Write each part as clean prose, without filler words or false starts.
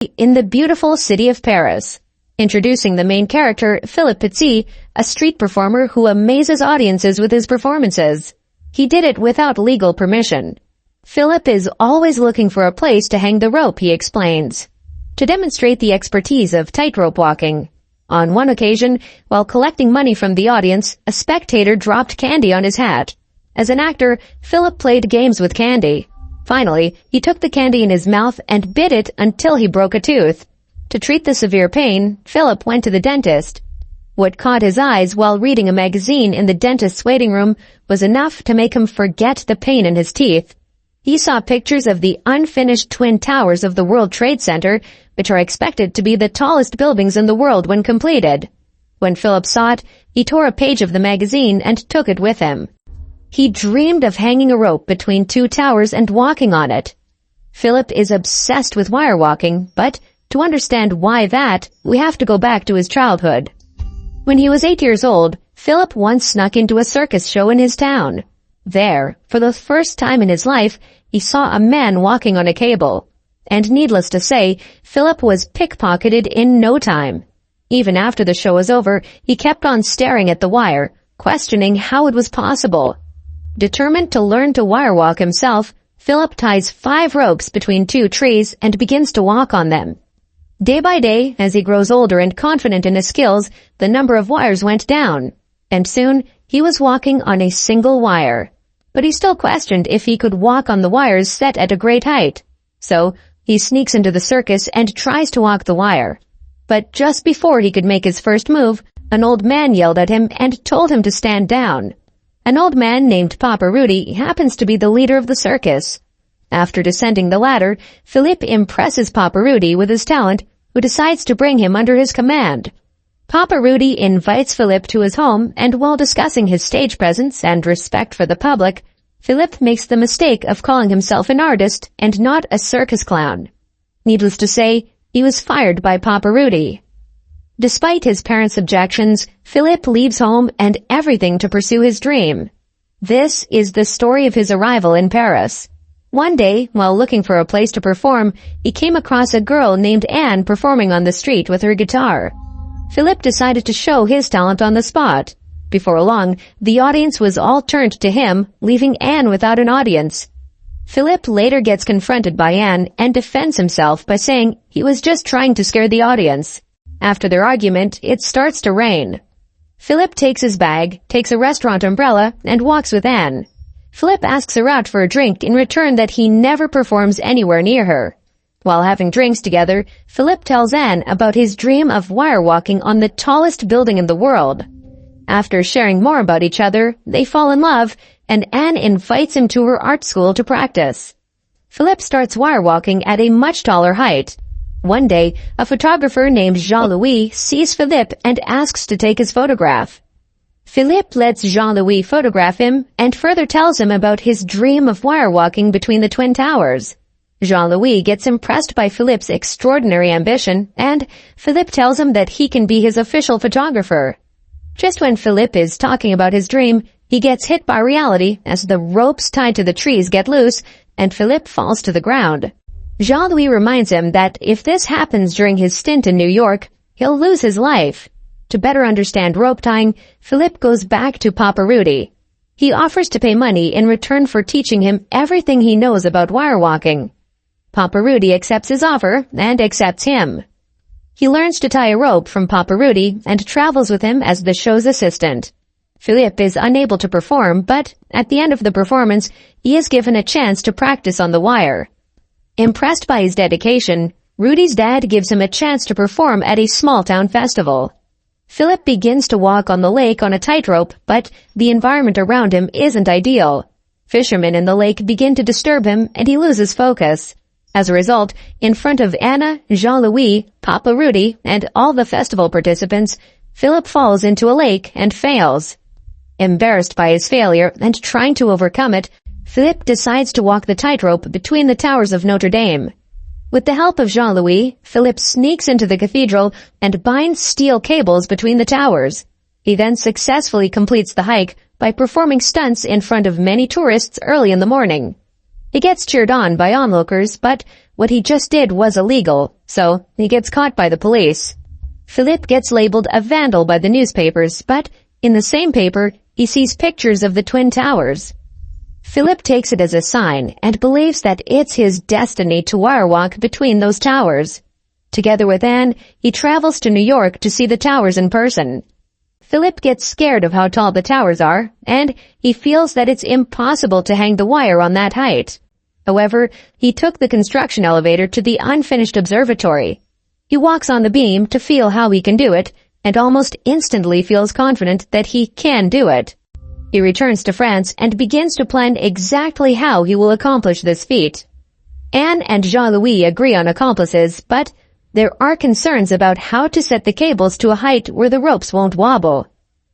in the beautiful city of Paris. Introducing the main character, Philippe Petit, a street performer who amazes audiences with his performances. He did it without legal permission. Philippe is always looking for a place to hang the rope, he explains, to demonstrate the expertise of tightrope walking. On one occasion, while collecting money from the audience, a spectator dropped candy on his hat. As an actor, Philippe played games with candy. Finally, he took the candy in his mouth and bit it until he broke a tooth. To treat the severe pain, Philippe went to the dentist. What caught his eyes while reading a magazine in the dentist's waiting room was enough to make him forget the pain in his teeth. He saw pictures of the unfinished twin towers of the World Trade Center, which are expected to be the tallest buildings in the world when completed. When Philippe saw it, he tore a page of the magazine and took it with him. He dreamed of hanging a rope between two towers and walking on it. Philippe is obsessed with wire walking, but to understand why that, we have to go back to his childhood. When he was 8 years old, Philippe once snuck into a circus show in his town. There, for the first time in his life, he saw a man walking on a cable. And needless to say, Philippe was pickpocketed in no time. Even after the show was over, he kept on staring at the wire, questioning how it was possible. Determined to learn to wire walk himself, Philippe ties 5 ropes between 2 trees and begins to walk on them. Day by day, as he grows older and confident in his skills, the number of wires went down, and soon he was walking on a single wire. But he still questioned if he could walk on the wires set at a great height. So, he sneaks into the circus and tries to walk the wire. But just before he could make his first move, an old man yelled at him and told him to stand down. An old man named Papa Rudy happens to be the leader of the circus. After descending the ladder, Philippe impresses Papa Rudy with his talent, who decides to bring him under his command. Papa Rudy invites Philippe to his home, and while discussing his stage presence and respect for the public, Philippe makes the mistake of calling himself an artist and not a circus clown. Needless to say, he was fired by Papa Rudy. Despite his parents' objections, Philippe leaves home and everything to pursue his dream. This is the story of his arrival in Paris. One day, while looking for a place to perform, he came across a girl named Anne performing on the street with her guitar. Philippe decided to show his talent on the spot. Before long, the audience was all turned to him, leaving Anne without an audience. Philippe later gets confronted by Anne and defends himself by saying he was just trying to scare the audience. After their argument, it starts to rain. Philippe takes his bag, takes a restaurant umbrella, and walks with Anne. Philippe asks her out for a drink in return that he never performs anywhere near her. While having drinks together, Philippe tells Anne about his dream of wire walking on the tallest building in the world. After sharing more about each other, they fall in love, and Anne invites him to her art school to practice. Philippe starts wire walking at a much taller height. One day, a photographer named Jean-Louis sees Philippe and asks to take his photograph. Philippe lets Jean-Louis photograph him and further tells him about his dream of wire walking between the Twin Towers. Jean-Louis gets impressed by Philippe's extraordinary ambition, and Philippe tells him that he can be his official photographer. Just when Philippe is talking about his dream, he gets hit by reality as the ropes tied to the trees get loose, and Philippe falls to the ground. Jean-Louis reminds him that if this happens during his stint in New York, he'll lose his life. To better understand rope tying, Philippe goes back to Papa Rudy. He offers to pay money in return for teaching him everything he knows about wire walking. Papa Rudy accepts his offer and accepts him. He learns to tie a rope from Papa Rudy and travels with him as the show's assistant. Philippe is unable to perform, but at the end of the performance, he is given a chance to practice on the wire. Impressed by his dedication, Rudy's dad gives him a chance to perform at a small-town festival. Philippe begins to walk on the lake on a tightrope, but the environment around him isn't ideal. Fishermen in the lake begin to disturb him, and he loses focus. As a result, in front of Anna, Jean-Louis, Papa Rudy, and all the festival participants, Philippe falls into a lake and fails. Embarrassed by his failure and trying to overcome it, Philippe decides to walk the tightrope between the towers of Notre Dame. With the help of Jean-Louis, Philippe sneaks into the cathedral and binds steel cables between the towers. He then successfully completes the hike by performing stunts in front of many tourists early in the morning. He gets cheered on by onlookers, but What he just did was illegal, so he gets caught by the police. Philippe gets labeled a vandal by the newspapers, but in the same paper, he sees pictures of the Twin Towers. Philippe takes it as a sign and believes that it's his destiny to wirewalk between those towers. Together with Anne, he travels to New York to see the towers in person. Philippe gets scared of how tall the towers are, and he feels that it's impossible to hang the wire on that height. However, he took the construction elevator to the unfinished observatory. He walks on the beam to feel how he can do it, and almost instantly feels confident that he can do it. He returns to France and begins to plan exactly how he will accomplish this feat. Anne and Jean-Louis agree on accomplices, but there are concerns about how to set the cables to a height where the ropes won't wobble.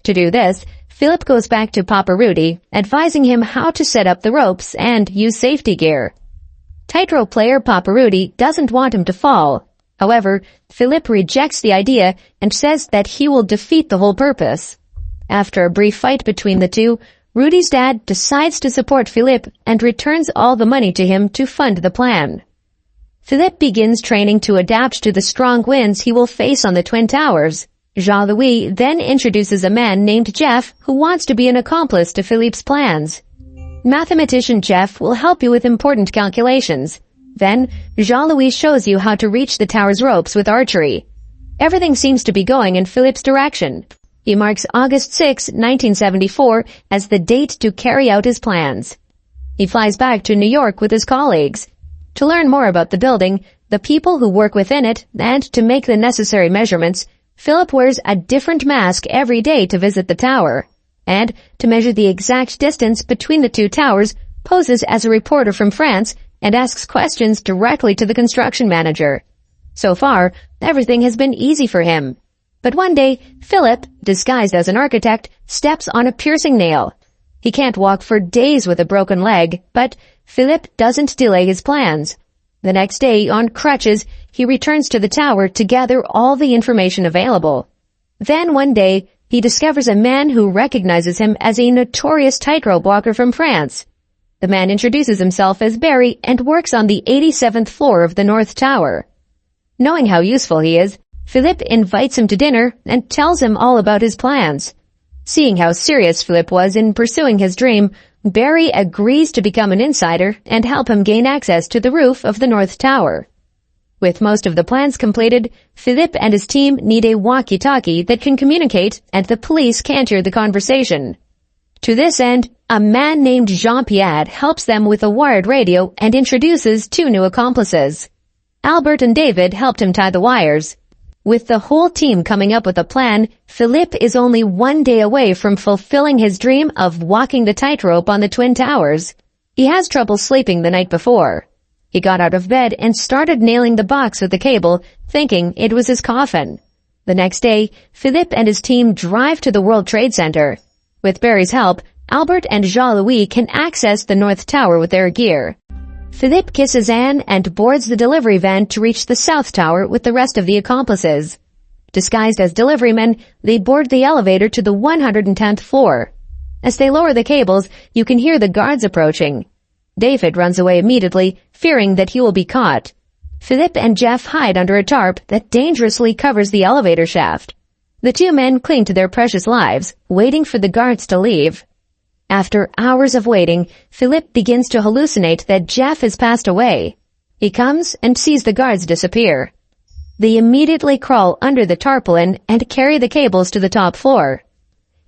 To do this, Philippe goes back to Papa Rudy, advising him how to set up the ropes and use safety gear. Tightrope player Papa Rudy doesn't want him to fall. However, Philippe rejects the idea and says that he will defeat the whole purpose. After a brief fight between the two, Rudy's dad decides to support Philippe and returns all the money to him to fund the plan. Philippe begins training to adapt to the strong winds he will face on the Twin Towers. Jean-Louis then introduces a man named Jeff who wants to be an accomplice to Philippe's plans. Mathematician Jeff will help you with important calculations. Then, Jean-Louis shows you how to reach the tower's ropes with archery. Everything seems to be going in Philippe's direction. He marks August 6, 1974 as the date to carry out his plans. He flies back to New York with his colleagues. To learn more about the building, the people who work within it, and to make the necessary measurements, Philippe wears a different mask every day to visit the tower. And, to measure the exact distance between the two towers, poses as a reporter from France and asks questions directly to the construction manager. So far, everything has been easy for him. But one day, Philippe, disguised as an architect, steps on a piercing nail. He can't walk for days with a broken leg, but Philippe doesn't delay his plans. The next day, on crutches, he returns to the tower to gather all the information available. Then one day, he discovers a man who recognizes him as a notorious tightrope walker from France. The man introduces himself as Barry and works on the 87th floor of the North Tower. Knowing how useful he is, Philippe invites him to dinner and tells him all about his plans. Seeing how serious Philippe was in pursuing his dream, Barry agrees to become an insider and help him gain access to the roof of the North Tower. With most of the plans completed, Philippe and his team need a walkie-talkie that can communicate and the police can't hear the conversation. To this end, a man named Jean-Pierre helps them with a wired radio and introduces two new accomplices. Albert and David helped him tie the wires. With the whole team coming up with a plan, Philippe is only one day away from fulfilling his dream of walking the tightrope on the Twin Towers. He has trouble sleeping the night before. He got out of bed and started nailing the box with the cable, thinking it was his coffin. The next day, Philippe and his team drive to the World Trade Center. With Barry's help, Albert and Jean-Louis can access the North Tower with their gear. Philippe kisses Anne and boards the delivery van to reach the South Tower with the rest of the accomplices. Disguised as deliverymen, they board the elevator to the 110th floor. As they lower the cables, you can hear the guards approaching. David runs away immediately, fearing that he will be caught. Philippe and Jeff hide under a tarp that dangerously covers the elevator shaft. The two men cling to their precious lives, waiting for the guards to leave. After hours of waiting, Philippe begins to hallucinate that Jeff has passed away. He comes and sees the guards disappear. They immediately crawl under the tarpaulin and carry the cables to the top floor.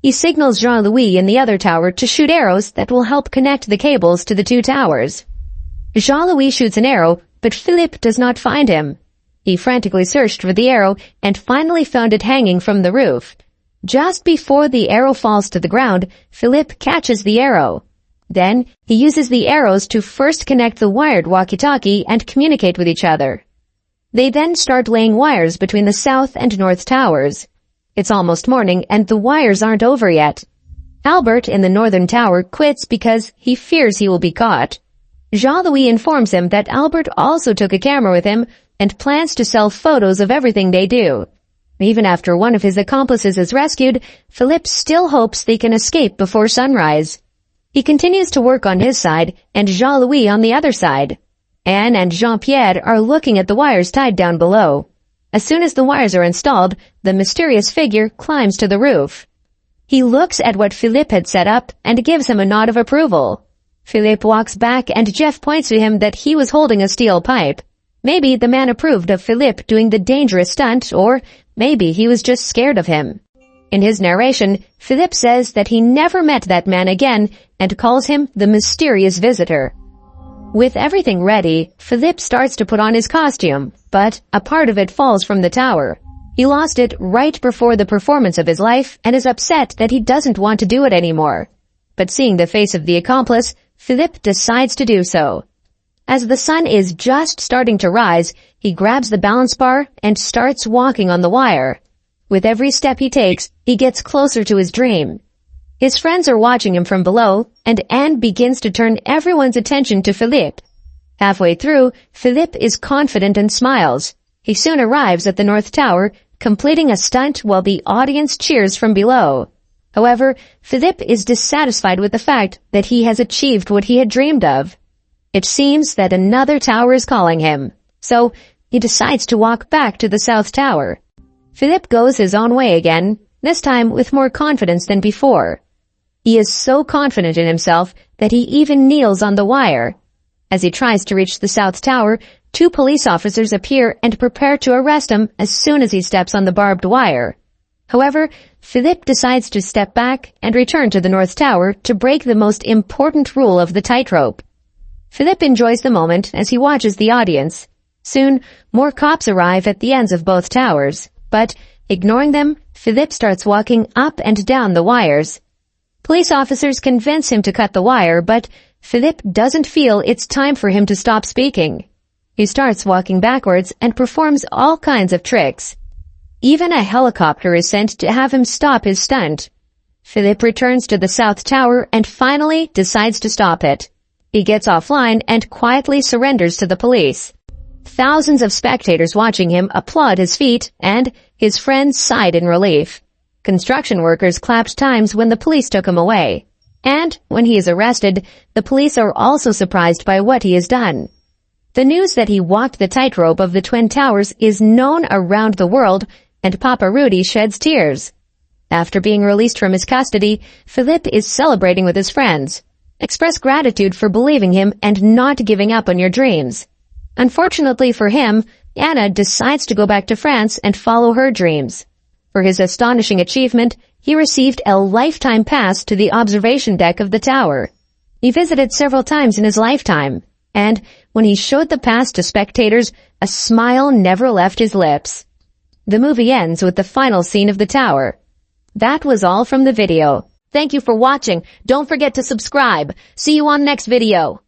He signals Jean-Louis in the other tower to shoot arrows that will help connect the cables to the two towers. Jean-Louis shoots an arrow, but Philippe does not find him. He frantically searched for the arrow and finally found it hanging from the roof. Just before the arrow falls to the ground, Philippe catches the arrow. Then, he uses the arrows to first connect the wired walkie-talkie and communicate with each other. They then start laying wires between the South and North Towers. It's almost morning and the wires aren't over yet. Albert in the Northern Tower quits because he fears he will be caught. Jean-Louis informs him that Albert also took a camera with him and plans to sell photos of everything they do. Even after one of his accomplices is rescued, Philippe still hopes they can escape before sunrise. He continues to work on his side and Jean-Louis on the other side. Anne and Jean-Pierre are looking at the wires tied down below. As soon as the wires are installed, the mysterious figure climbs to the roof. He looks at what Philippe had set up and gives him a nod of approval. Philippe walks back and Jeff points to him that he was holding a steel pipe. Maybe the man approved of Philippe doing the dangerous stunt, or maybe he was just scared of him. In his narration, Philippe says that he never met that man again and calls him the mysterious visitor. With everything ready, Philippe starts to put on his costume, but a part of it falls from the tower. He lost it right before the performance of his life and is upset that he doesn't want to do it anymore. But seeing the face of the accomplice, Philippe decides to do so. As the sun is just starting to rise, he grabs the balance bar and starts walking on the wire. With every step he takes, he gets closer to his dream. His friends are watching him from below, and Anne begins to turn everyone's attention to Philippe. Halfway through, Philippe is confident and smiles. He soon arrives at the North Tower, completing a stunt while the audience cheers from below. However, Philippe is dissatisfied with the fact that he has achieved what he had dreamed of. It seems that another tower is calling him, so he decides to walk back to the South Tower. Philippe goes his own way again, this time with more confidence than before. He is so confident in himself that he even kneels on the wire. As he tries to reach the South Tower, 2 police officers appear and prepare to arrest him as soon as he steps on the barbed wire. However, Philippe decides to step back and return to the North Tower to break the most important rule of the tightrope. Philippe enjoys the moment as he watches the audience. Soon, more cops arrive at the ends of both towers, but, ignoring them, Philippe starts walking up and down the wires. Police officers convince him to cut the wire, but Philippe doesn't feel it's time for him to stop speaking. He starts walking backwards and performs all kinds of tricks. Even a helicopter is sent to have him stop his stunt. Philippe returns to the South Tower and finally decides to stop it. He gets offline and quietly surrenders to the police. Thousands of spectators watching him applaud his feat, and his friends sighed in relief. Construction workers clapped times when the police took him away. And when he is arrested, the police are also surprised by what he has done. The news that he walked the tightrope of the Twin Towers is known around the world, and Papa Rudy sheds tears. After being released from his custody, Philippe is celebrating with his friends. Express gratitude for believing him and not giving up on your dreams. Unfortunately for him, Anna decides to go back to France and follow her dreams. For his astonishing achievement, he received a lifetime pass to the observation deck of the tower. He visited several times in his lifetime, and when he showed the pass to spectators, a smile never left his lips. The movie ends with the final scene of the tower. That was all from the video. Thank you for watching. Don't forget to subscribe. See you on next video.